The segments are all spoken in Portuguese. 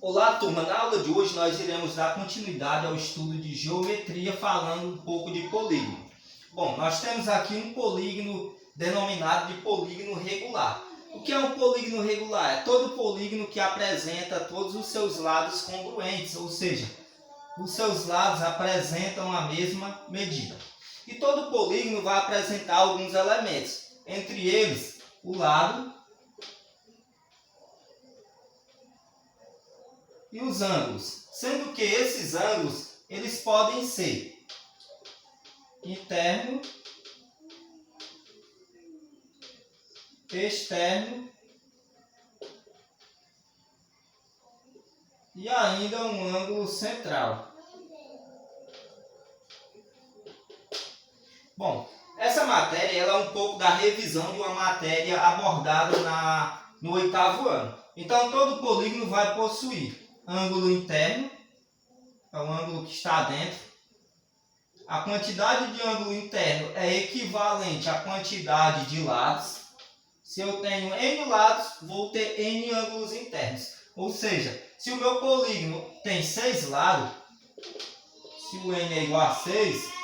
Olá, turma! Na aula de hoje nós iremos dar continuidade ao estudo de geometria falando um pouco de polígono. Bom, nós temos aqui um polígono denominado de polígono regular. O que é um polígono regular? É todo polígono que apresenta todos os seus lados congruentes, ou seja, os seus lados apresentam a mesma medida. E todo polígono vai apresentar alguns elementos, entre eles o lado e os ângulos, sendo que esses ângulos eles podem ser interno, externo e ainda um ângulo central. Bom, essa matéria ela é um pouco da revisão de uma matéria abordada no 8º ano. Então, todo polígono vai possuir ângulo interno, é o ângulo que está dentro. A quantidade de ângulo interno é equivalente à quantidade de lados. Se eu tenho N lados, vou ter N ângulos internos. Ou seja, se o meu polígono tem 6 lados, se o N é igual a 6,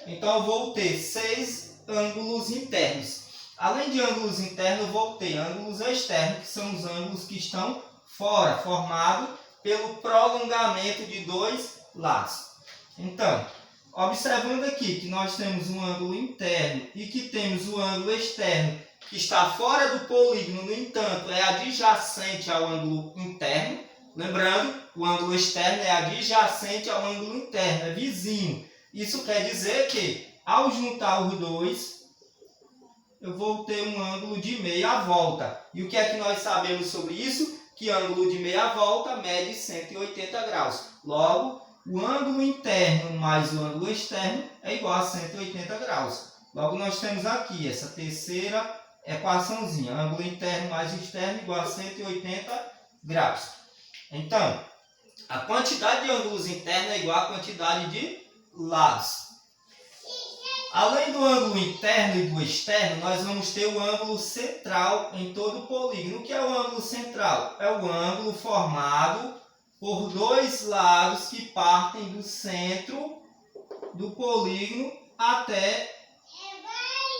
então eu vou ter 6 ângulos internos. Além de ângulos internos, eu vou ter ângulos externos, que são os ângulos que estão fora, formado pelo prolongamento de 2 lados. Então, observando aqui que nós temos um ângulo interno e que temos o ângulo externo que está fora do polígono, no entanto, é adjacente ao ângulo interno. Lembrando, o ângulo externo é adjacente ao ângulo interno, é vizinho. Isso quer dizer que, ao juntar os dois, eu vou ter um ângulo de meia volta. E o que é que nós sabemos sobre isso? Que ângulo de meia volta mede 180 graus. Logo, o ângulo interno mais o ângulo externo é igual a 180 graus. Logo, nós temos aqui essa terceira equaçãozinha. Ângulo interno mais externo igual a 180 graus. Então, a quantidade de ângulos internos é igual à quantidade de lados. Além do ângulo interno e do externo, nós vamos ter o ângulo central em todo o polígono. O que é o ângulo central? É o ângulo formado por 2 lados que partem do centro do polígono até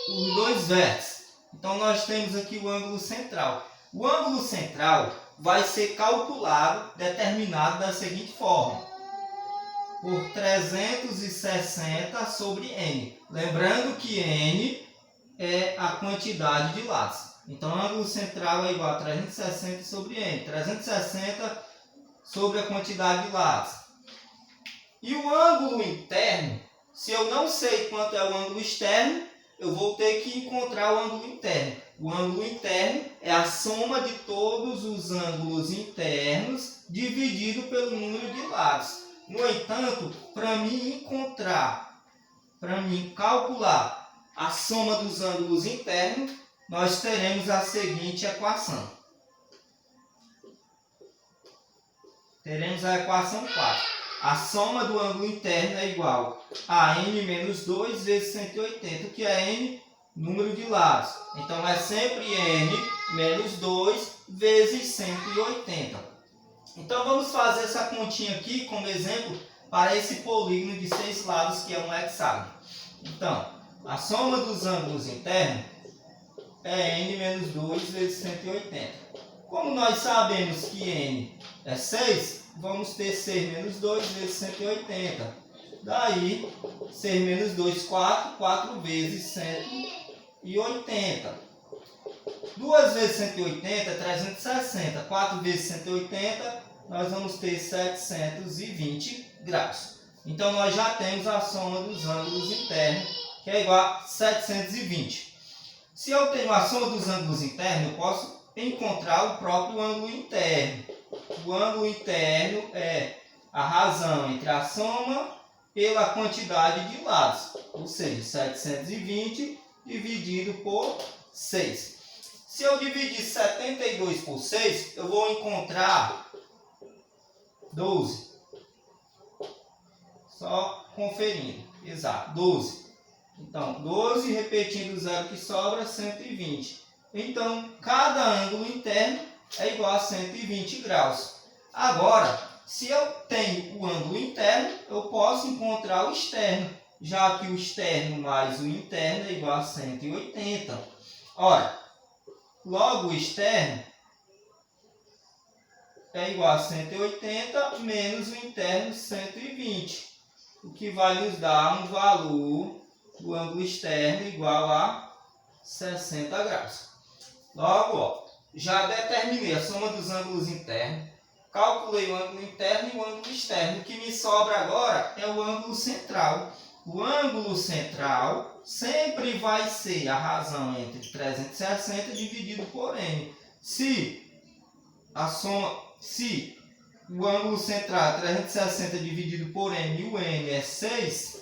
os 2 vértices. Então, nós temos aqui o ângulo central. O ângulo central vai ser calculado, determinado da seguinte forma: por 360 sobre N. Lembrando que N é a quantidade de lados. Então, o ângulo central é igual a 360 sobre N. 360 sobre a quantidade de lados. E o ângulo interno, se eu não sei quanto é o ângulo externo, eu vou ter que encontrar o ângulo interno. O ângulo interno é a soma de todos os ângulos internos dividido pelo número de lados. No entanto, para mim calcular a soma dos ângulos internos, nós teremos a seguinte equação. Teremos a equação 4. A soma do ângulo interno é igual a N menos 2 vezes 180, que é N, número de lados. Então, é sempre N menos 2 vezes 180. Então, vamos fazer essa continha aqui como exemplo para esse polígono de 6 lados, que é um hexágono. Então, a soma dos ângulos internos é N menos 2 vezes 180. Como nós sabemos que N é 6, vamos ter 6 menos 2 vezes 180. Daí, 6 menos 2, 4. 4 vezes 180. 2 vezes 180 é 360. 4 vezes 180, nós vamos ter 720 graus. Então, nós já temos a soma dos ângulos internos, que é igual a 720. Se eu tenho a soma dos ângulos internos, eu posso encontrar o próprio ângulo interno. O ângulo interno é a razão entre a soma pela quantidade de lados, ou seja, 720 dividido por 6. Se eu dividir 72 por 6, eu vou encontrar 12. Só conferindo. Exato, 12. Então, 12 repetindo o zero que sobra, 120. Então, cada ângulo interno é igual a 120 graus. Agora, se eu tenho o ângulo interno, eu posso encontrar o externo, já que o externo mais o interno é igual a 180. Ora, logo o externo é igual a 180 menos o interno 120, o que vai nos dar um valor do ângulo externo igual a 60 graus. Logo, ó, já determinei a soma dos ângulos internos, calculei o ângulo interno e o ângulo externo. O que me sobra agora é o ângulo central. O ângulo central sempre vai ser a razão entre 360 dividido por n. Se o ângulo central é 360 dividido por n e o n é 6,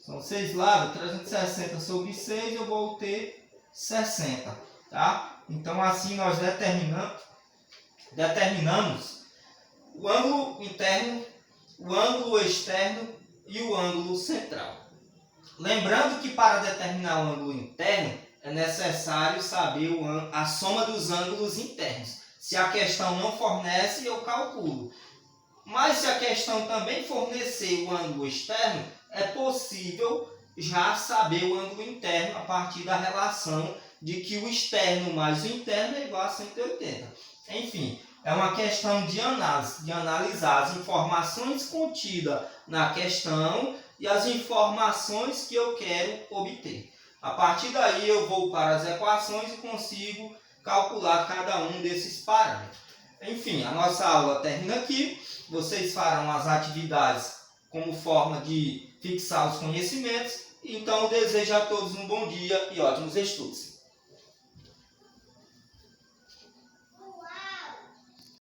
são 6 lados, 360 sobre 6 eu vou ter 60. Tá? Então assim nós determinamos o ângulo interno, o ângulo externo e o ângulo central. Lembrando que para determinar o ângulo interno é necessário saber a soma dos ângulos internos. Se a questão não fornece, eu calculo. Mas se a questão também fornecer o ângulo externo, é possível já saber o ângulo interno a partir da relação de que o externo mais o interno é igual a 180. Enfim, é uma questão de análise, de analisar as informações contidas na questão e as informações que eu quero obter. A partir daí eu vou para as equações e consigo calcular cada um desses parâmetros. Enfim, a nossa aula termina aqui. Vocês farão as atividades como forma de fixar os conhecimentos. Então eu desejo a todos um bom dia e ótimos estudos.